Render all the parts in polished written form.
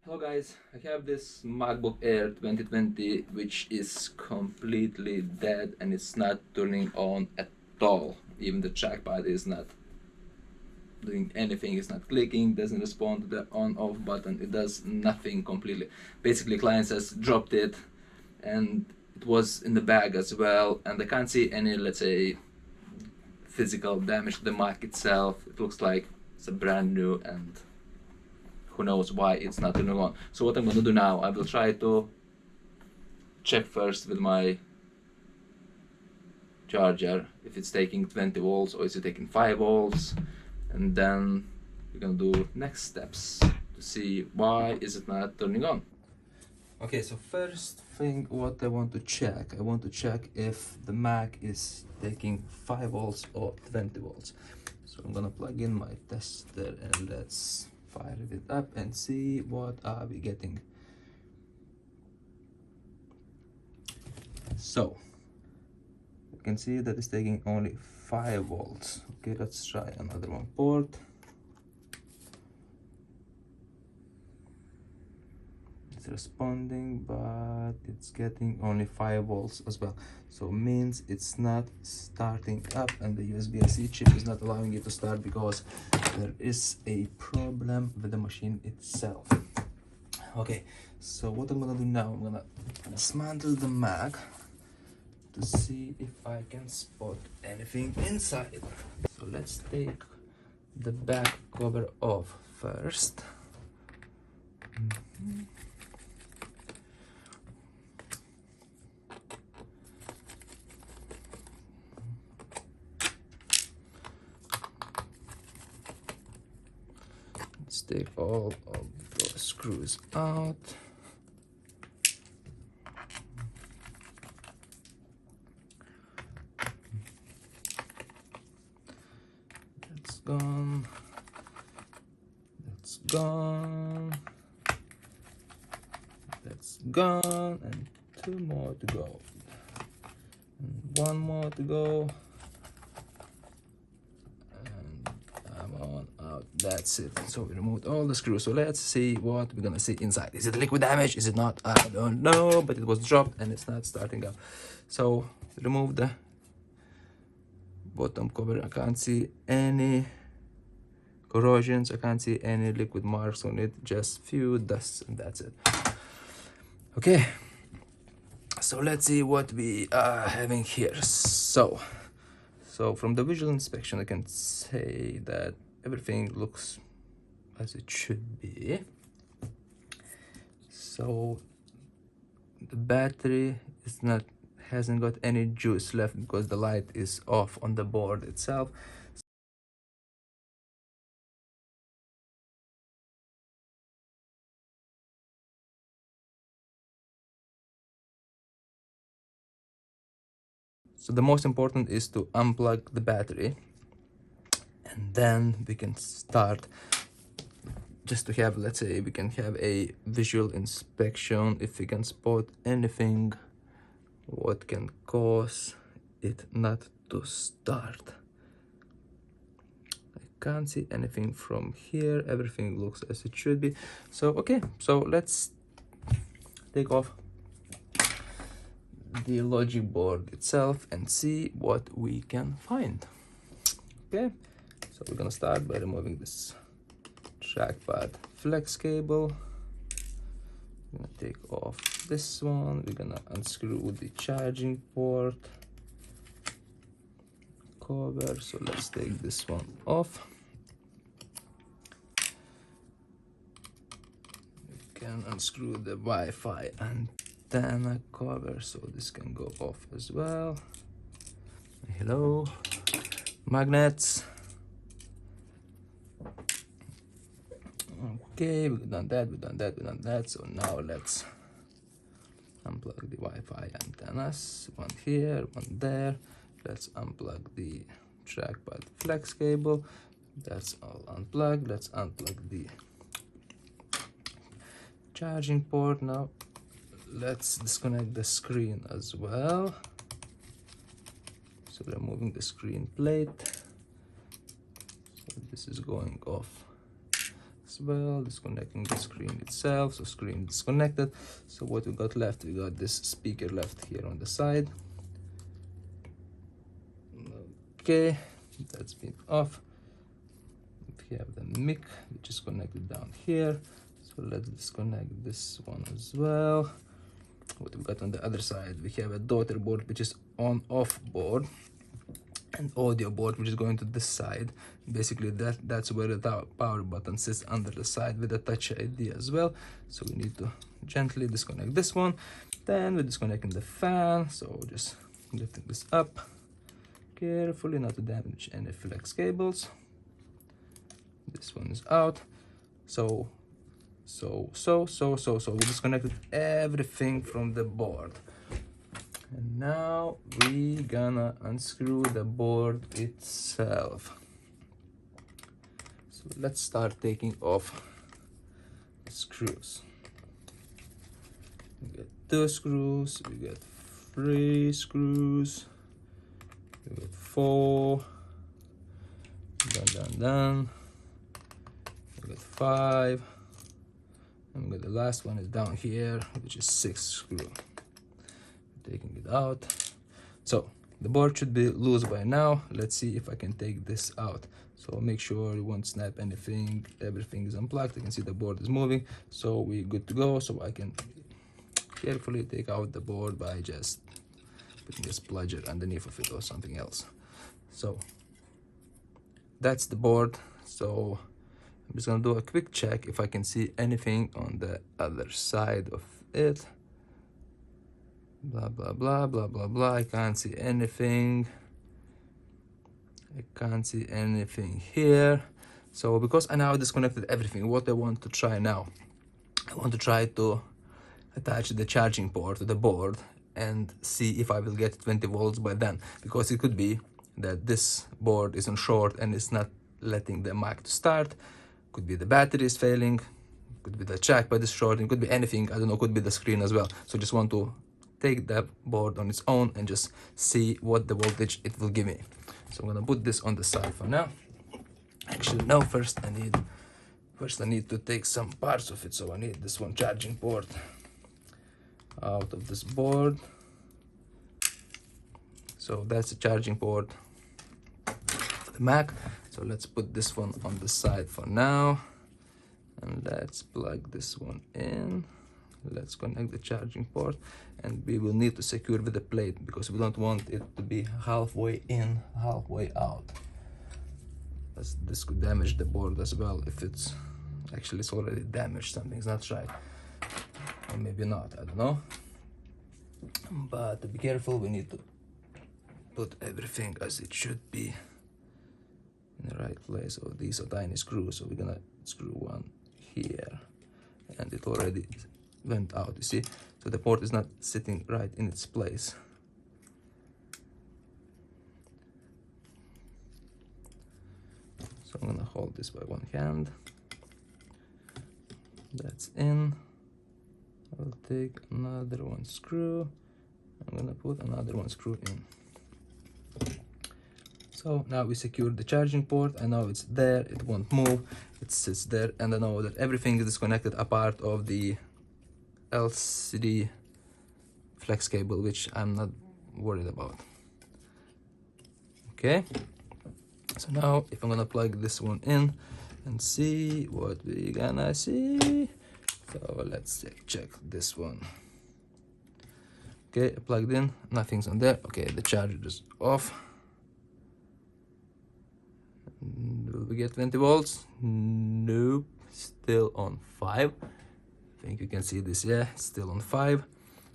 Hello guys, I have this MacBook Air 2020 which is completely dead and it's not turning on at all. Even the trackpad is not doing anything, it's not clicking, doesn't respond to the on off button, it does nothing completely. Basically client has dropped it and it was in the bag as well, and I can't see any, let's say, physical damage to the Mac itself. It looks like it's a brand new, and who knows why it's not turning on. So what I'm gonna do now, I will try to check first with my charger if it's taking 20 volts or is it taking 5 volts, and then we're gonna do next steps to see why is it not turning on. Okay, so first thing what I want to check if the Mac is taking 5 volts or 20 volts. So I'm gonna plug in my tester and let's fire it up and see what are we getting. So you can see that it's taking only 5 volts. Okay, let's try another one port. It's responding, but it's getting only 5 volts as well, so means it's not starting up, and the USB-C chip is not allowing it to start because there is a problem with the machine itself. Okay, so what I'm gonna do now, I'm gonna dismantle the Mac to see if I can spot anything inside. So let's take the back cover off first. Let's take all of those screws out. That's gone. That's gone. That's gone. And 2 more to go. And 1 more to go. That's it. So we removed all the screws. So let's see what we're gonna see inside. Is it liquid damage? Is it not? I don't know, but it was dropped and it's not starting up. So remove the bottom cover. I can't see any corrosions, I can't see any liquid marks on it, just few dusts, and that's it. Okay, so let's see what we are having here. So from the visual inspection I can say that everything looks as it should be. So the battery is not, hasn't got any juice left because the light is off on the board itself. So the most important is to unplug the battery, and then we can start, just to have, let's say, we can have a visual inspection if we can spot anything what can cause it not to start. I can't see anything from here, everything looks as it should be. So okay, so let's take off the logic board itself and see what we can find. Okay, so we're gonna start by removing this trackpad flex cable. We're gonna take off this one. We're gonna unscrew the charging port cover. So let's take this one off. We can unscrew the Wi-Fi antenna cover, so this can go off as well. Hello, magnets. Okay, we've done that. So now let's unplug the Wi-Fi antennas. One here, one there. Let's unplug the trackpad flex cable. That's all unplugged. Let's unplug the charging port now. Let's disconnect the screen as well. So removing the screen plate. So this is going off. as well, disconnecting the screen itself, so screen disconnected. So what we got left, we got this speaker left here on the side. Okay, that's been off. We have the mic, which is connected down here, so let's disconnect this one as well. What we got on the other side, we have a daughter board, which is on-off board, and audio board, which is going to this side. Basically that's where the power button sits, under the side with a touch ID as well. So we need to gently disconnect this one. Then we're disconnecting the fan, so just lifting this up carefully, not to damage any flex cables. This one is out. So we disconnected everything from the board. And now we gonna unscrew the board itself. So let's start taking off the screws. We get 2 screws, we get 3 screws, we get 4, done. We got 5, and we got the last one is down here, which is 6 screw. Taking it out. So the board should be loose by now. Let's see if I can take this out. So make sure you won't snap anything. Everything is unplugged. You can see the board is moving, so we're good to go. So I can carefully take out the board by just putting this plunger underneath of it or something else. So that's the board. So I'm just gonna do a quick check if I can see anything on the other side of it. Blah blah blah blah blah blah. I can't see anything. I can't see anything here. So because I now disconnected everything, what I want to try now, I want to try to attach the charging port to the board and see if I will get 20 volts by then, because it could be that this board is on short and it's not letting the Mac to start. Could be the battery is failing, could be the trackpad is short, it could be anything, I don't know, could be the screen as well. So just want to take that board on its own and just see what the voltage it will give me. So I'm gonna put this on the side for now. Actually no, first I need to take some parts of it. So I need this one charging port out of this board. So that's the charging port for the Mac. So let's put this one on the side for now, and let's plug this one in. Let's connect the charging port, and we will need to secure with the plate because we don't want it to be halfway in, halfway out. This could damage the board as well if it's already damaged. Something's not right, or maybe not, I don't know. But to be careful, we need to put everything as it should be in the right place. So these are tiny screws, so we're gonna screw one here, and it already went out, you see. So the port is not sitting right in its place. So I'm gonna hold this by one hand. That's in. I'll take another one screw. I'm gonna put another one screw in. So now we secured the charging port. I know it's there, it won't move, it sits there, and I know that everything is disconnected apart of the LCD flex cable, which I'm not worried about. Okay, so now if I'm gonna plug this one in and see what we're gonna see. So let's check this one. Okay, plugged in, nothing's on there. Okay, the charger is off. Will we get 20 volts? Nope, still on 5. I think you can see this, yeah, still on 5.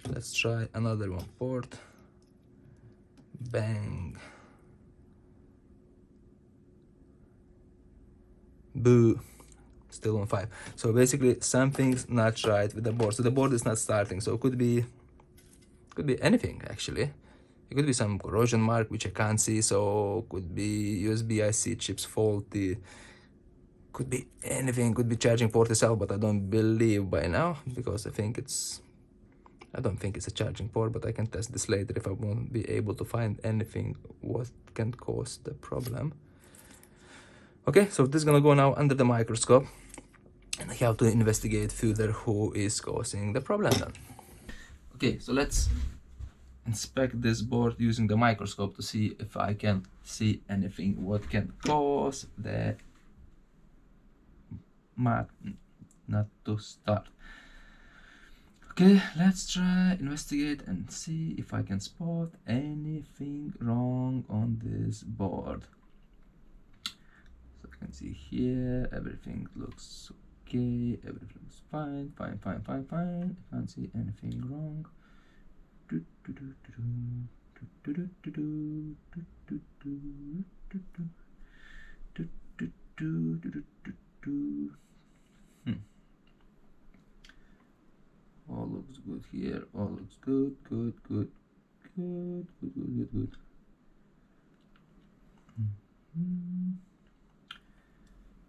Let's try another one port. Bang. Boo. Still on 5. So basically something's not right with the board. So the board is not starting. So it could be anything actually. It could be some corrosion mark which I can't see. So could be USB IC chips faulty. Could be anything. Could be charging port itself, but I don't believe by now because I don't think it's a charging port, but I can test this later if I won't be able to find anything what can cause the problem. Okay, so this is gonna go now under the microscope. and I have to investigate further who is causing the problem then. Okay, so let's inspect this board using the microscope to see if I can see anything what can cause the Mac not to start. Okay, let's try investigate and see if I can spot anything wrong on this board. So I can see here everything looks okay, everything looks fine. I can't see anything wrong. All looks good here, all looks good.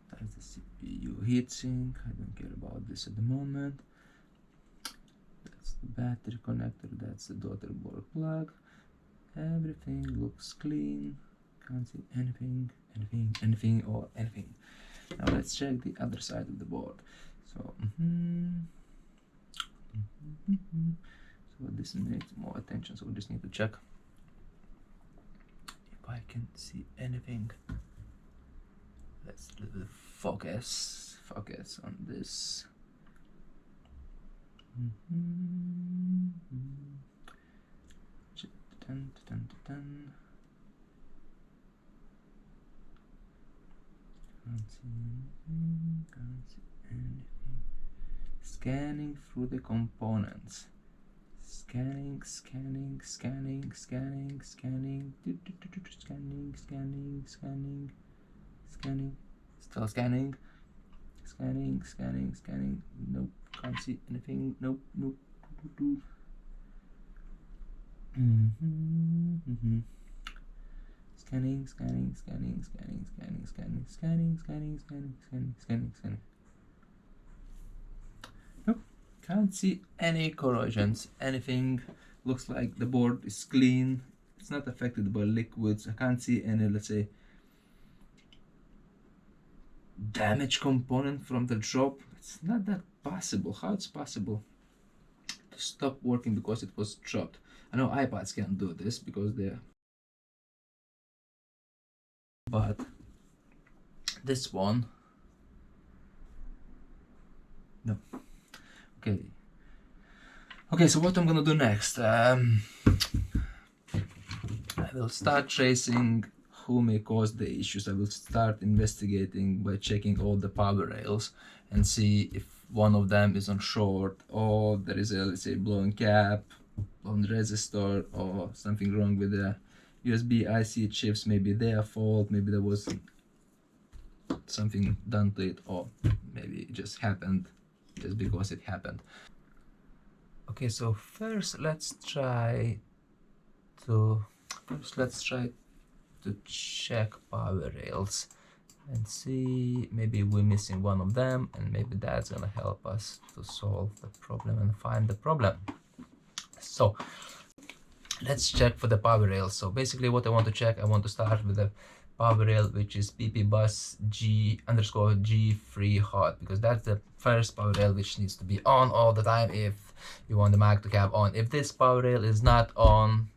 That's the CPU heatsink. I don't care about this at the moment. That's the battery connector, that's the daughter board plug. Everything looks clean. Can't see anything. Now let's check the other side of the board. So, so this needs more attention. So we just need to check if I can see anything. Let's focus on this. Can't see anything. Scanning through the components. Scanning. Scanning. Still scanning. Scanning. Nope. Can't see anything. Nope. Scanning. Nope. Can't see any corrosions. Anything. Looks like the board is clean. It's not affected by liquids. I can't see any, let's say, damage component from the drop. It's not that possible. How it's possible to stop working because it was dropped? I know iPads can't do this because they're, but this one, no. Okay, so what I'm gonna do next, I will start tracing who may cause the issues. I will start investigating by checking all the power rails and see if one of them is on short, or there is a, let's say, blown cap, blown resistor, or something wrong with the USB IC chips. Maybe their fault, maybe there was something done to it, or maybe it just happened just because it happened. Okay, so first let's try to check power rails and see, maybe we're missing one of them, and maybe that's gonna help us to solve the problem and find the problem. So let's check for the power rails. So basically what I want to check, I want to start with the power rail which is PP bus G_G3 hot, because that's the first power rail which needs to be on all the time if you want the Mac to have on. If this power rail is not on,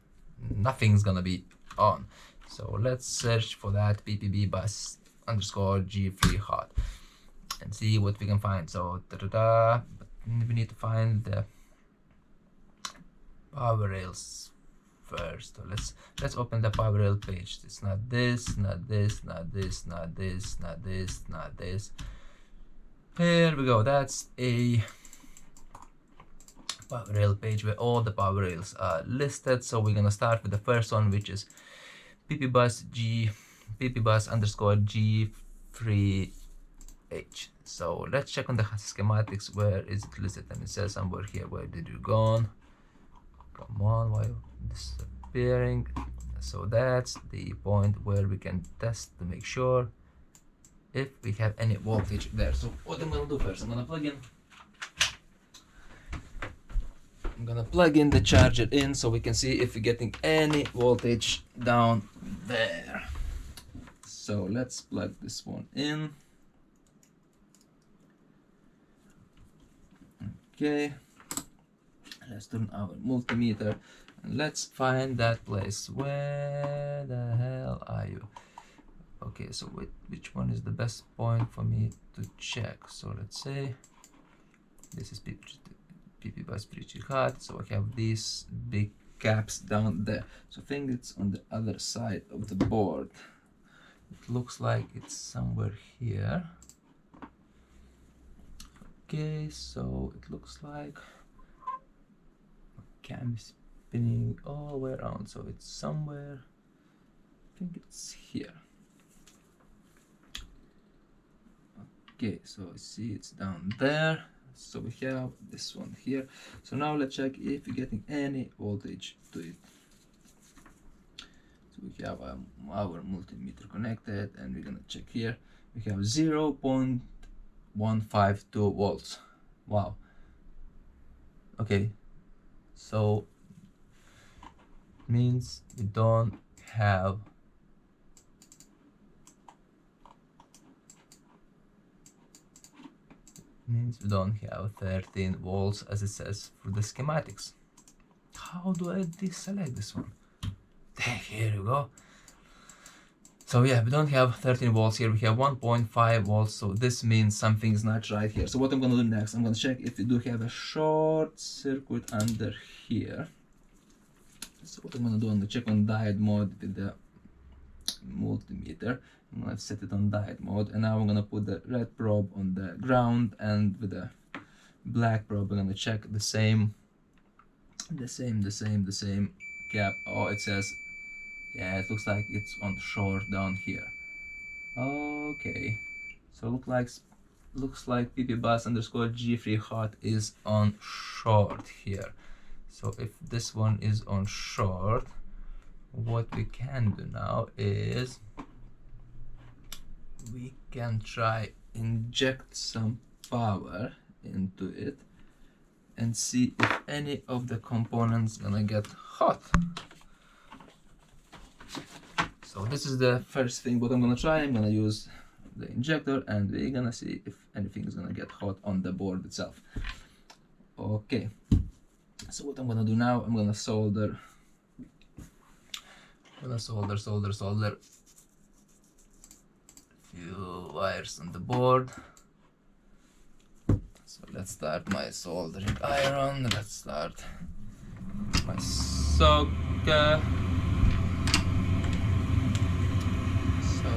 nothing's gonna be on. So let's search for that PPB bus _G3 hot and see what we can find. So we need to find the power rails first. So let's open the power rail page. It's not this. Here we go. That's a power rail page where all the power rails are listed. So we're gonna start with the first one, which is PP bus _G3H. So let's check on the schematics. Where is it listed? And it says somewhere here. Where did you gone? Come on, why disappearing? So that's the point where we can test to make sure if we have any voltage there. So what I'm gonna do first, I'm gonna plug in the charger in so we can see if we're getting any voltage down there. So let's plug this one in. Okay, let's turn our multimeter and let's find that place. Where the hell are you? Okay, so which one is the best point for me to check? So let's say this is PP bus pretty hot, so I have these big caps down there. So I think it's on the other side of the board. It looks like it's somewhere here. Okay, so it looks like my cam is spinning all the way around, so it's somewhere, I think it's here. Okay, so I see it's down there. So we have this one here. So now let's check if we're getting any voltage to it. So we have our multimeter connected, and we're gonna check here. We have 0.152 volts. Wow. Okay, so means we don't have means we don't have 13 volts as it says for the schematics. How do I deselect this one? Here you go. So yeah, we don't have 13 volts here, we have 1.5 volts, so this means something is not right here. So what I'm gonna do next, I'm gonna check if we do have a short circuit under here. So what I'm gonna do, I'm gonna check on diode mode with the multimeter. I'm gonna set it on diode mode, and now I'm gonna put the red probe on the ground, and with the black probe I'm gonna check the same gap. Oh, it says, yeah, it looks like it's on short down here. Okay, so looks like PP bus underscore G3 hot is on short here. So if this one is on short, what we can do now is we can try inject some power into it and see if any of the components gonna get hot. So this is the first thing what I'm gonna try. I'm gonna use the injector, and we're gonna see if anything is gonna get hot on the board itself. Okay, so what I'm gonna do now, I'm gonna solder few wires on the board. So let's start my soldering iron. Let's start my socket. So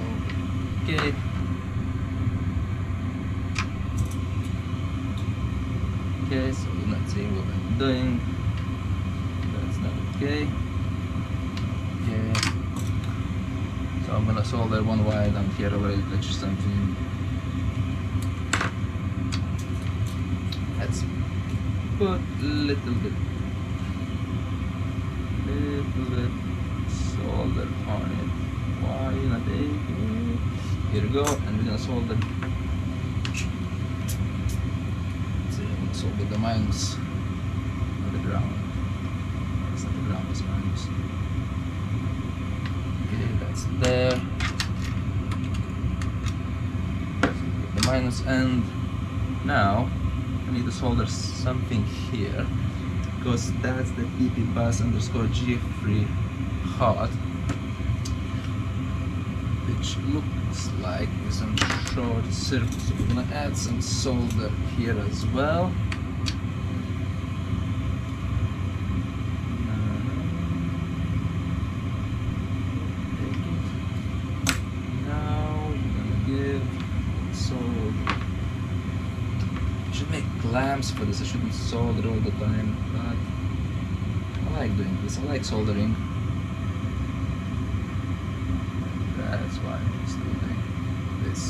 okay. Okay, so you're not seeing what I'm doing. That's not okay. Okay. So I'm gonna solder one wire down here already, touch something. Let's put little bit solder on it. Why not taking it? Here we go, and we're gonna solder. So I'm gonna solder the minus on the ground. It's not the ground, it's minus. Okay, that's there. The minus end. Now I need to solder something here, because that's the PP bus underscore G3 hot, which looks like is some short circuit. So we're gonna add some solder here as well. Now we're gonna give solder. Should make clamps for this. I shouldn't solder all the time, but I like doing this. I like soldering. That's why I'm just doing this.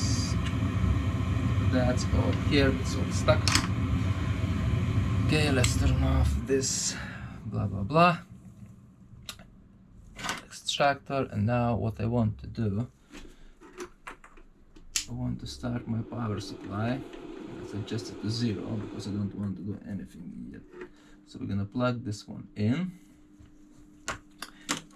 That's all here. It's all stuck. Okay, let's turn off this blah blah blah extractor. And now what I want to do, I want to start my power supply. Let's adjust it to 0 because I don't want to do anything yet. So we're gonna plug this one in.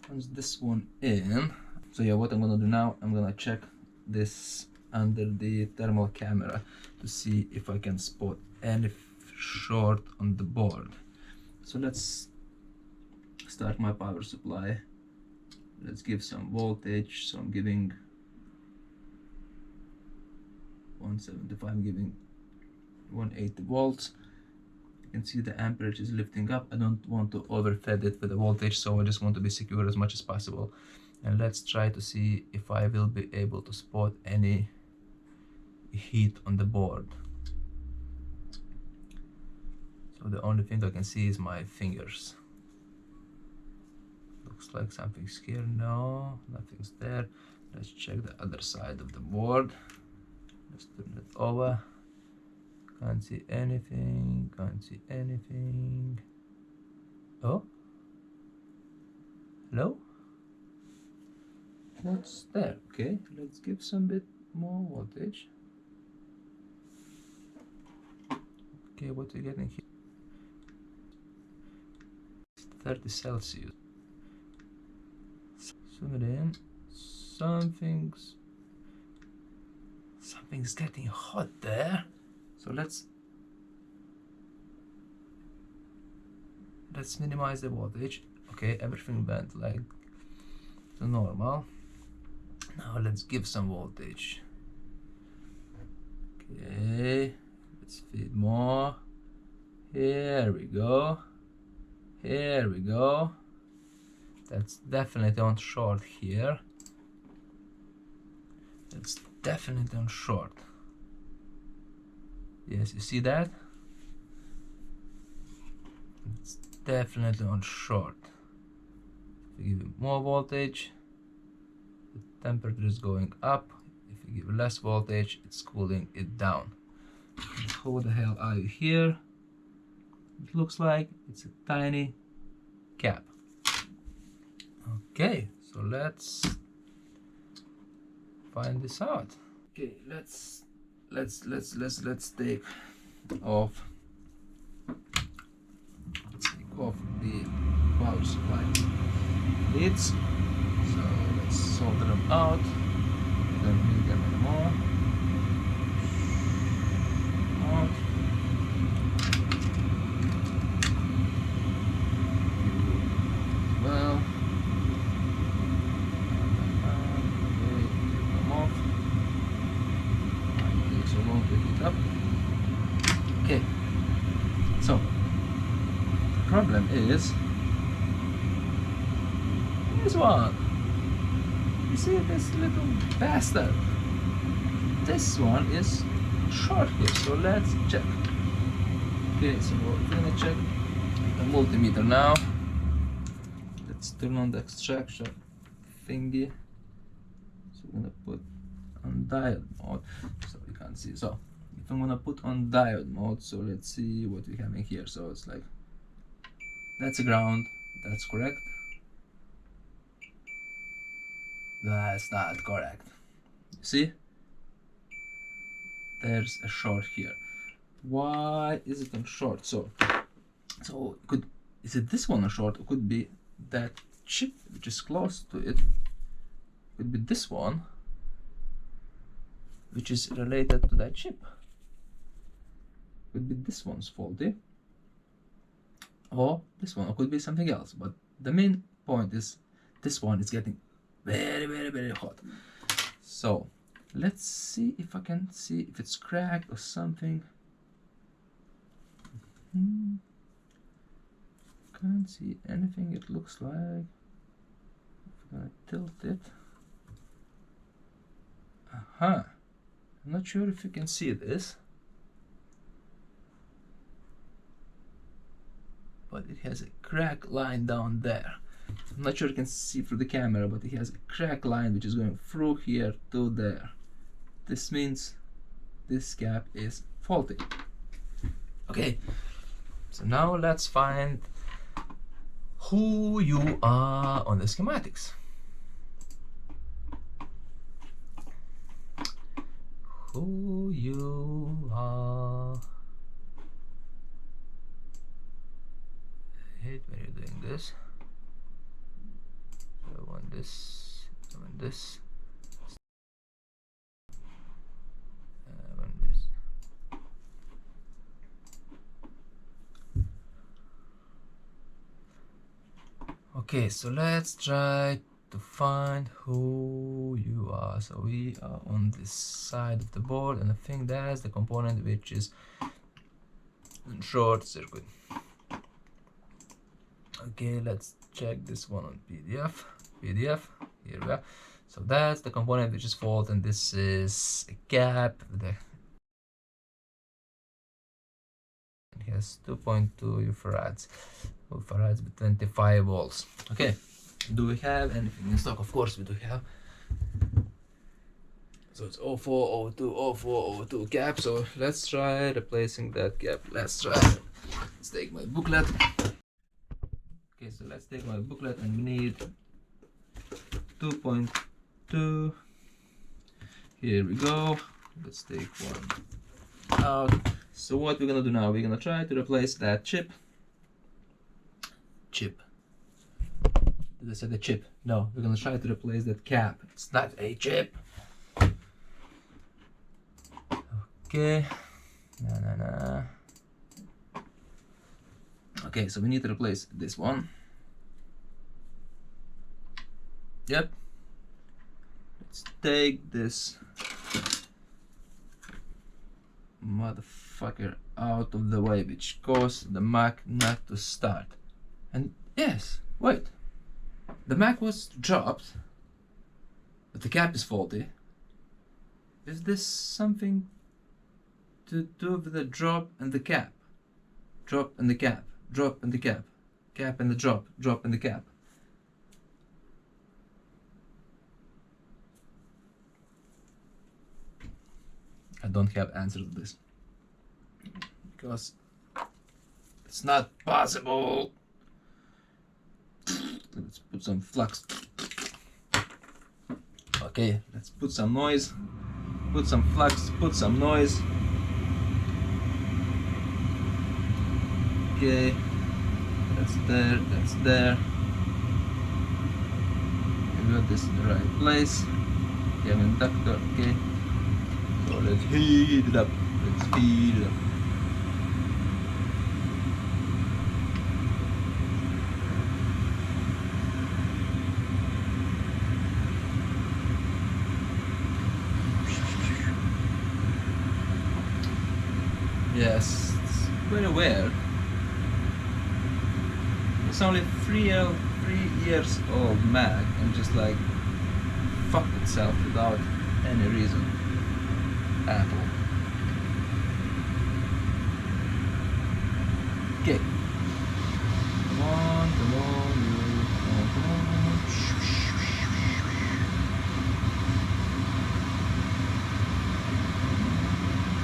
Once this one in, so yeah, what I'm gonna do now, I'm gonna check this under the thermal camera to see if I can spot any short on the board. So let's start my power supply. Let's give some voltage. So I'm giving 175, I'm giving 180 volts. You can see the amperage is lifting up. I don't want to overfed it with the voltage, so I just want to be secure as much as possible. And let's try to see if I will be able to spot any heat on the board. So the only thing I can see is my fingers. Looks like something's here. No, nothing's there. Let's check the other side of the board. Let's turn it over. Can't see anything. Can't see anything. Oh, hello. What's there? Okay, let's give some bit more voltage. Okay, what are we getting here? 30 Celsius. Zoom it in. Something's getting hot there. So let's minimize the voltage. Okay, everything went like to normal. Now let's give some voltage. Okay, let's feed more. Here we go. Here we go. That's definitely on short here. That's definitely on short. Yes, you see that? It's definitely on short. If you give it more voltage, the temperature is going up. If you give less voltage, it's cooling it down. And how the hell are you here? It looks like it's a tiny cap. Okay, so let's find this out. Okay, let's take off. Let's take off the power supply leads. So let's solder them out. Don't need them anymore. Out. Well. Up. Okay, so the problem is this one. You see this little bastard? This one is short here, so let's check. Okay, so we're gonna check the multimeter now. Let's turn on the extraction thingy. So we're gonna put on diode mode so we can't see. So if I'm gonna put on diode mode, so let's see what we have in here. So it's like that's a ground, that's correct. That's not correct. You see, there's a short here. Why is it on short? So is it this one on short? It could be that chip which is close to it. Could be this one, which is related to that chip. Could be this one's faulty, or this one, or could be something else. But the main point is this one is getting very, very, very hot. So let's see if I can see if it's cracked or something. Can't see anything. It looks like if I tilt it. Aha. I'm not sure if you can see this, but it has a crack line down there. I'm not sure you can see through the camera, but it has a crack line which is going through here to there. This means this cap is faulty. Okay, so now let's find who you are on the schematics. Who you are. I hate when you're doing this. I want this. I want this. I want this. Okay, so let's try to find who you are. So we are on this side of the board, and I think that's the component which is in short circuit. Okay, let's check this one on PDF. Here we are. So that's the component which is fault, and this is a cap. It has 2.2 farads with 25 volts. Okay, do we have anything in stock? Of course we do have. So it's 04, 02, 04, 02 cap. So let's try replacing that cap. Let's take my booklet. Okay, so let's take my booklet, and we need 2.2. Here we go. Let's take one out. So what we're gonna do now, we're gonna try to replace that chip. Did I say the chip? No, we're gonna try to replace that cap. It's not a chip. Okay. No. Okay, so we need to replace this one. Yep. Let's take this motherfucker out of the way, which caused the Mac not to start. And yes, wait. The Mac was dropped, but the cap is faulty. Is this something to do with the drop and the cap? Drop and the cap, drop and the cap, cap and the drop, drop and the cap. I don't have answer to this because it's not possible. Let's put some flux. Okay, let's put some noise, put some flux, put some noise. Okay, that's there, that's there. We got this in the right place. We have an inductor, okay. So let's heat it up. Let's heat it up. Yes, it's very weird. It's only 3 years old Mac and just like fucked itself without any reason at all. Okay. Come on, come on, come on.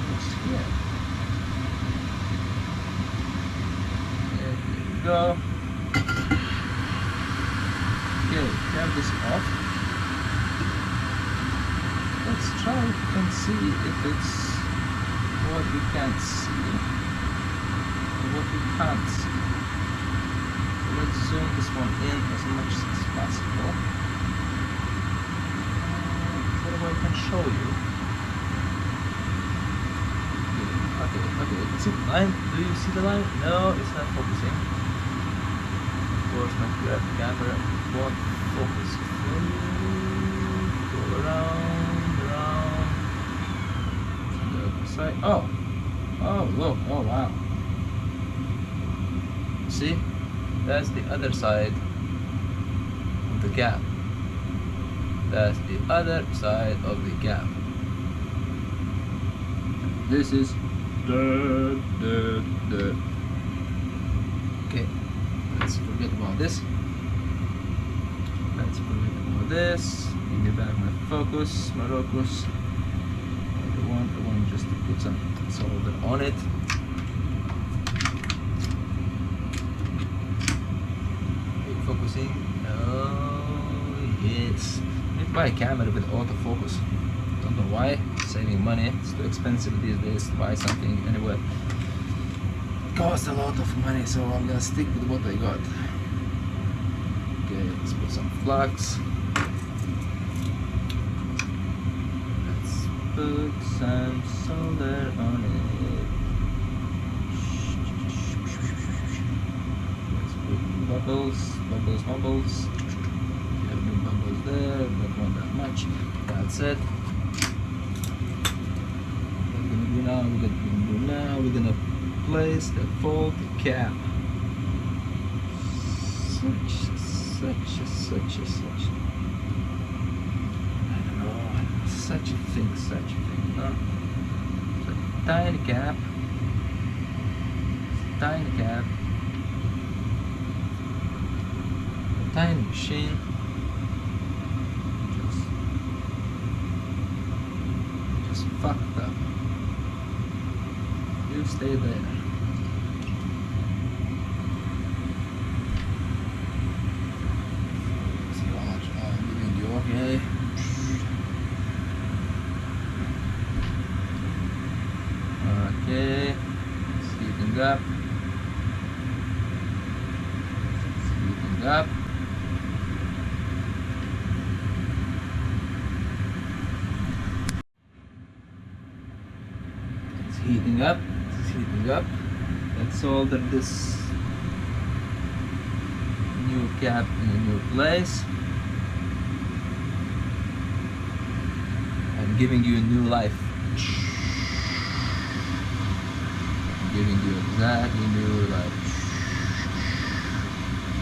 What's here? There we go. Okay, have this off. Let's try and see if it's what we can't see or what we can't see. So let's zoom this one in as much as possible. What I can show you. Okay, see the line? Do you see the line? No, it's not focusing. Of course, my grab camera won't focus. Go around. The other side. Oh, look. Oh, wow. See? That's the other side of the gap. That's the other side of the gap. This is dead. Okay, let's forget about this. Give me back my focus, my locus. I want just to put some solder on it. Are you focusing? No, yes. I need to buy a camera with autofocus. Don't know why. Saving money. It's too expensive these days to buy something anyway. Costs a lot of money, so I'm gonna stick with what I got. Okay, let's put some flux. Let's put some solder on it. Let's put bubbles. You have new bubbles there, don't want that much. That's it. What we're gonna do now, we're gonna place the faulty cap. Such. I don't know, such a thing, no? So, tiny cap, a tiny machine, just fucked up. You stay there. Okay. Okay. Heating up. It's heating up. Let's solder this new cap in a new place. I'm giving you a new life. I'm giving you exactly new life.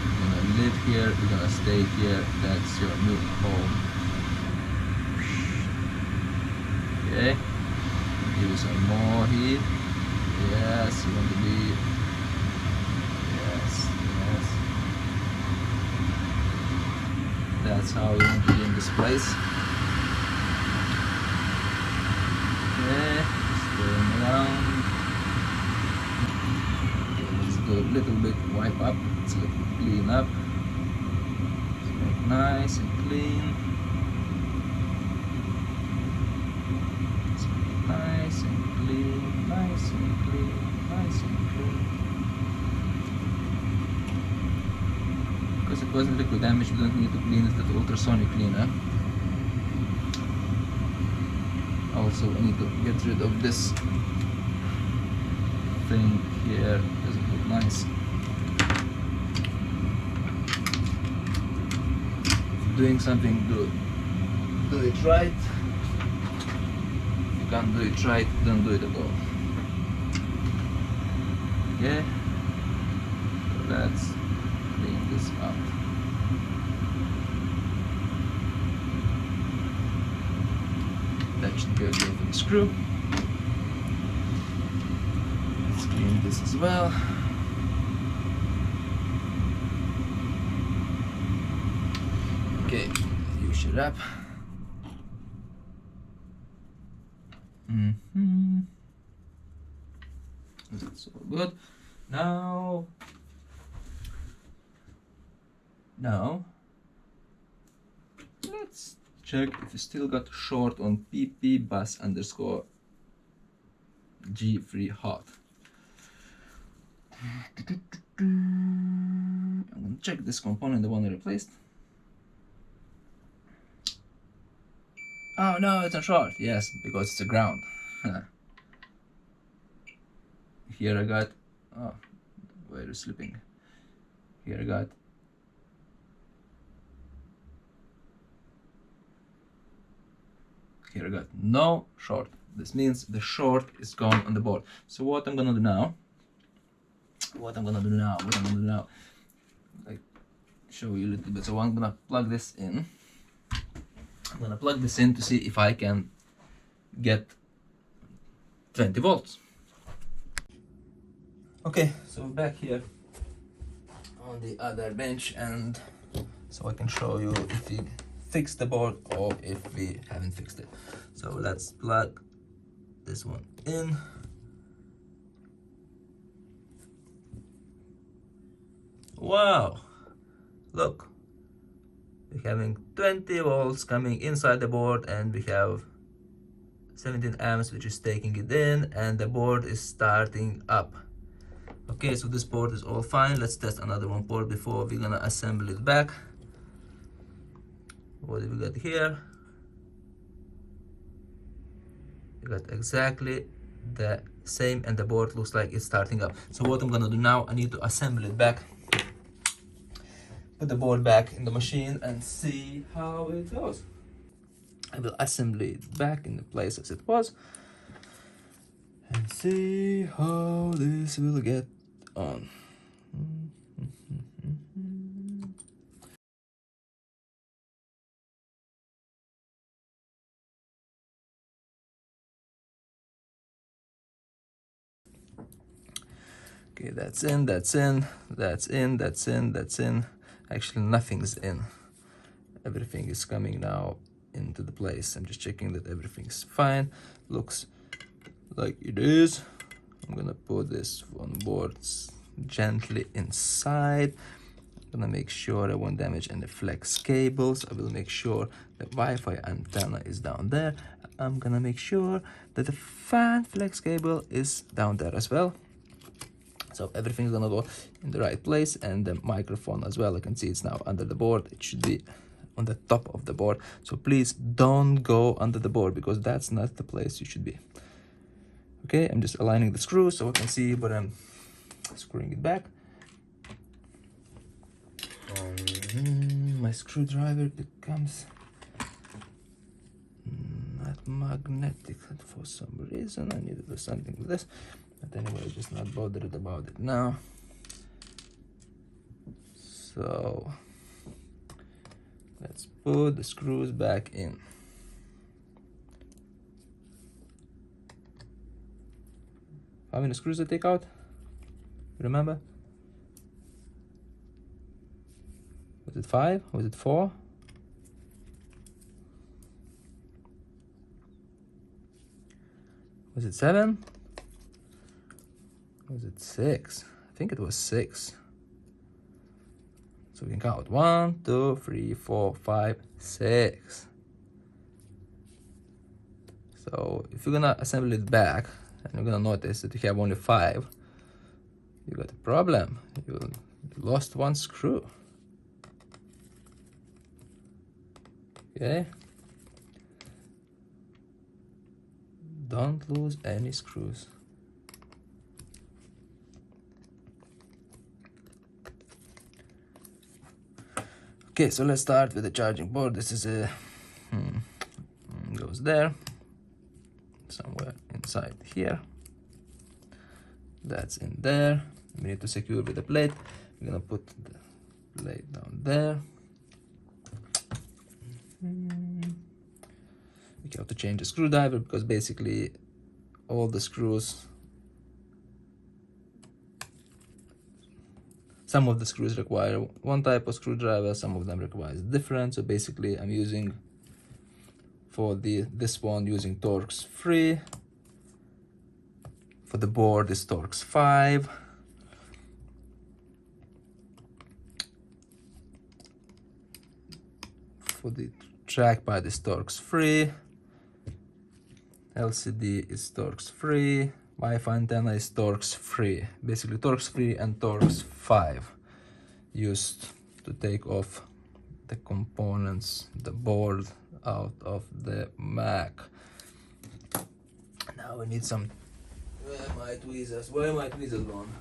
You're gonna live here, you're gonna stay here, that's your new home. Okay, give you some more heat. Yes, you want to be. Yes. That's how you want to be in this place. Okay, going around. Okay, let's do a little bit wipe up. Let's clean up. Let's make nice and clean. Let's make nice and clean. Because it wasn't liquid damage, we don't need to clean it with ultrasonic cleaner. Also, I need to get rid of this thing here. Doesn't look nice. Doing something good, do it right. If you can't do it right, don't do it at all. Okay, so let's clean this up. That should go for the screw. Let's clean this as well. Okay, use your wrap. That's all good. Now, let's check if you still got short on pp bus underscore g3 hot. I'm gonna check this component, the one I replaced. Oh no, it's not short. Yes, because it's a ground. Here I got, oh, where is slipping? Here I got no short. This means the short is gone on the board. So what I'm gonna do now, like show you a little bit. So I'm gonna plug this in. I'm gonna plug this in to see if I can get 20 volts. Okay, so we're back here on the other bench, and so I can show you if we fixed the board or if we haven't fixed it. So let's plug this one in. Wow, look, we're having 20 volts coming inside the board, and we have 17 amps which is taking it in, and the board is starting up. Okay, so this board is all fine. Let's test another one board before we're gonna assemble it back. What do we got here? We got exactly the same, and the board looks like it's starting up. So what I'm gonna do now, I need to assemble it back. put the board back in the machine and see how it goes. I will assemble it back in the place as it was and see how this will get on. Okay, that's in, that's in, that's in, that's in, that's in. Actually, nothing's in. Everything is coming now into the place. I'm just checking that everything's fine. Looks like it is. I'm gonna put this one board gently inside. I'm gonna make sure I won't damage any flex cables. I will make sure the Wi-Fi antenna is down there. I'm gonna make sure that the fan flex cable is down there as well. So everything's gonna go in the right place, and the microphone as well. I can see it's now under the board. It should be on the top of the board. So please don't go under the board, because that's not the place you should be. Okay, I'm just aligning the screws so I can see, but I'm screwing it back. My screwdriver becomes not magnetic for some reason. I need to do something with this. But anyway, I'm just not bothered about it now. So let's put the screws back in. How many screws I take out? Remember? Was it 5? Was it 4? Was it 7? Was it 6? I think it was 6. So we can count 1, 2, 3, 4, 5, 6. So if you're gonna assemble it back and you're gonna notice that you have only 5, you got a problem. You lost 1 screw. Okay. Don't lose any screws. Okay, so let's start with the charging board. This is a goes there, somewhere inside here. That's in there. We need to secure with the plate. We're gonna put the plate down there. We have to change the screwdriver, because basically all the screws, some of the screws require one type of screwdriver, some of them requires different. So basically I'm using for this one using Torx 3. For the board is Torx 5. For the trackpad is Torx 3. LCD is Torx 3. Wi-Fi antenna is Torx 3. Basically Torx 3 and Torx 5 used to take off the components, the board out of the Mac. Now we need some. Where are my tweezers? Where are my tweezers gone?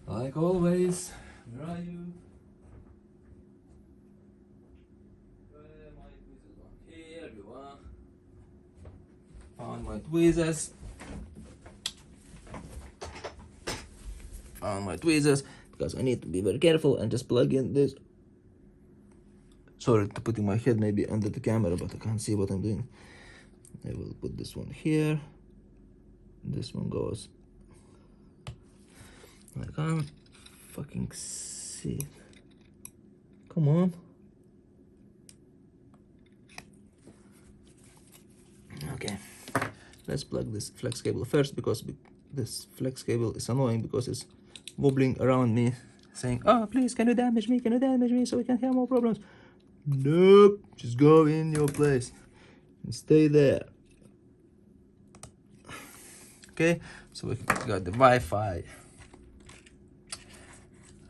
Like always, where are you? Where are my tweezers gone? Here you are. Found my tweezers. Found my tweezers, because I need to be very careful and just plug in this. Sorry to putting my head maybe under the camera, but I can't see what I'm doing. I will put this one here. This one goes. I can't fucking see it. Come on. Okay. Let's plug this flex cable first, because this flex cable is annoying, because it's wobbling around me saying, oh please, can you damage me, so we can have more problems. Nope, just go in your place and stay there. Okay, so we got the Wi-Fi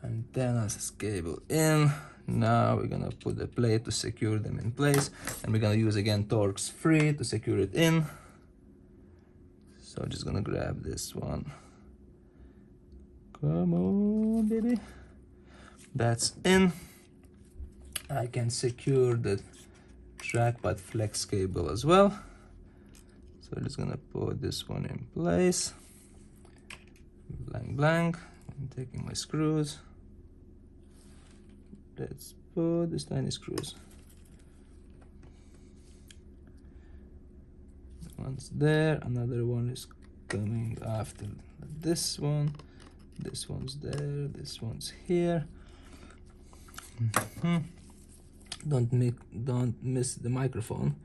antennas cable in. Now we're gonna put the plate to secure them in place, and we're gonna use again Torx 3 to secure it in. So I'm just gonna grab this one. Come on, baby. That's in. I can secure the trackpad flex cable as well. So I'm just gonna put this one in place. Blank, blank. I'm taking my screws. Let's put these tiny screws. One's there, another one is coming after this one. This one's there, this one's here. Don't miss the microphone,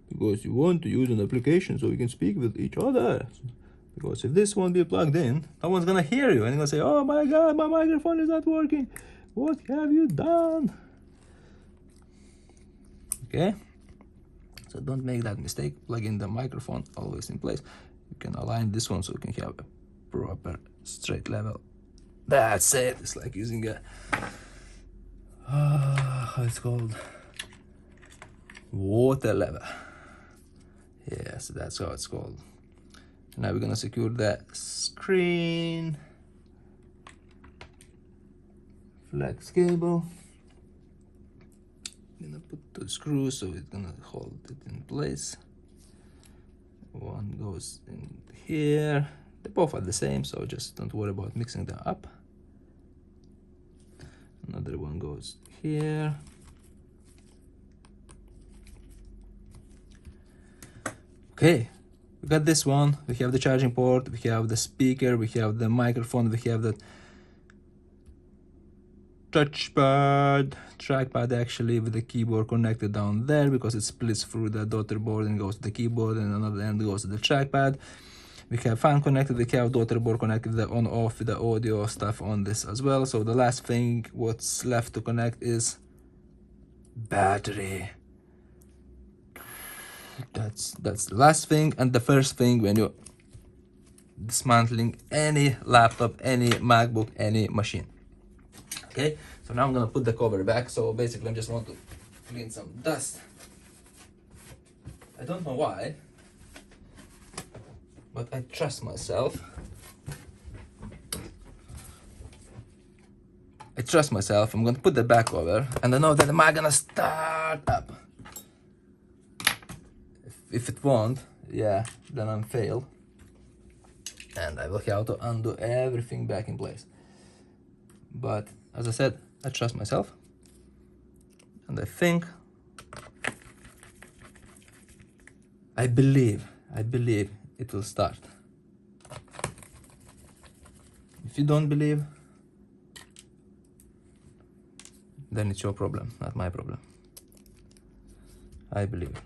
because you want to use an application so you can speak with each other. Because if this won't be plugged in, no one's gonna hear you and you're gonna say, oh my god, my microphone is not working. What have you done? Okay, so don't make that mistake. Plug in the microphone always in place. You can align this one so you can have a proper straight level. That's it. It's like using a how it's called, water level. Yes, that's how it's called. Now we're gonna secure the screen, flex cable. I'm gonna put the screws so it's gonna hold it in place. One goes in here. They both are the same, so just don't worry about mixing them up. Another one goes here. Okay, we got this one. We have the charging port, we have the speaker, we have the microphone, we have the trackpad actually, with the keyboard connected down there, because it splits through the daughter board and goes to the keyboard, and another end goes to the trackpad. We have fan connected, we have daughter board connected, the on off, the audio stuff on this as well. So the last thing what's left to connect is battery. That's the last thing and the first thing when you're dismantling any laptop, any MacBook, any machine. Okay, so now I'm gonna put the cover back. So basically I just want to clean some dust. I don't know why, but I trust myself. I'm gonna put the back over, and I know that am I gonna start up. If it won't, yeah, then I'm failed, and I will have to undo everything back in place. But as I said, I trust myself, and I think, I believe it will start. If you don't believe, then it's your problem, not my problem. I believe.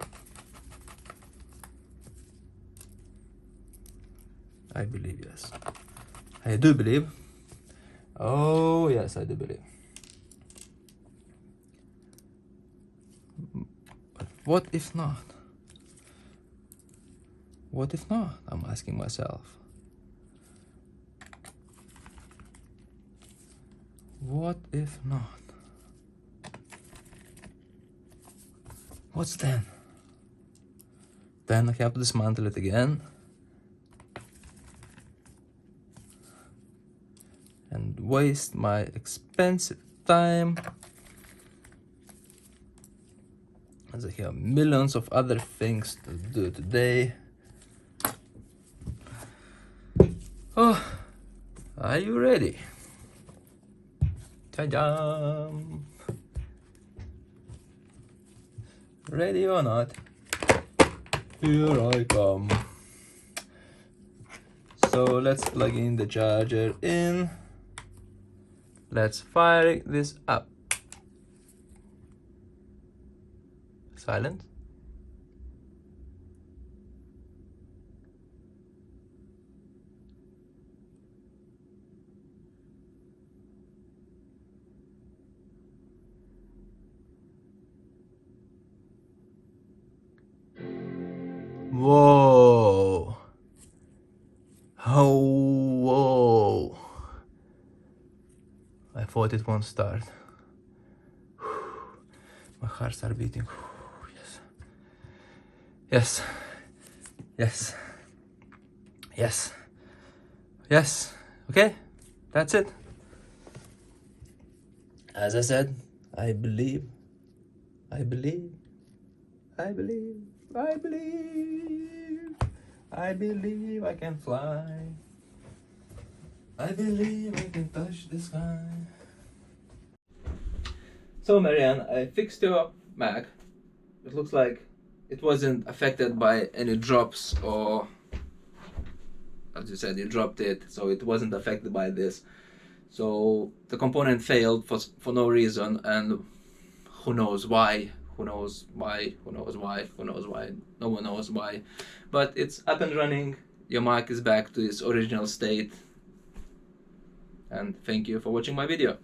I believe, yes. I do believe. Oh, yes, I do believe. But what if not? What if not? I'm asking myself. What if not? What's then? Then I have to dismantle it again. And waste my expensive time, as I have millions of other things to do today. Oh, are you ready? Ta-da! Ready or not, here I come. So let's plug in the charger in. Let's fire this up. Silent. Whoa. Oh, whoa. I thought it won't start. My heart started beating. Yes. Yes. Yes. Yes. Yes. Okay, that's it. As I said, I believe, I believe, I believe, I believe, I believe I can fly. I believe I can touch the sky. So Marianne, I fixed your Mac. It looks like it wasn't affected by any drops, or as you said, you dropped it, so it wasn't affected by this. So the component failed for no reason, and who knows why, who knows why, who knows why, who knows why, no one knows why. But it's up and running, your Mac is back to its original state, and thank you for watching my video.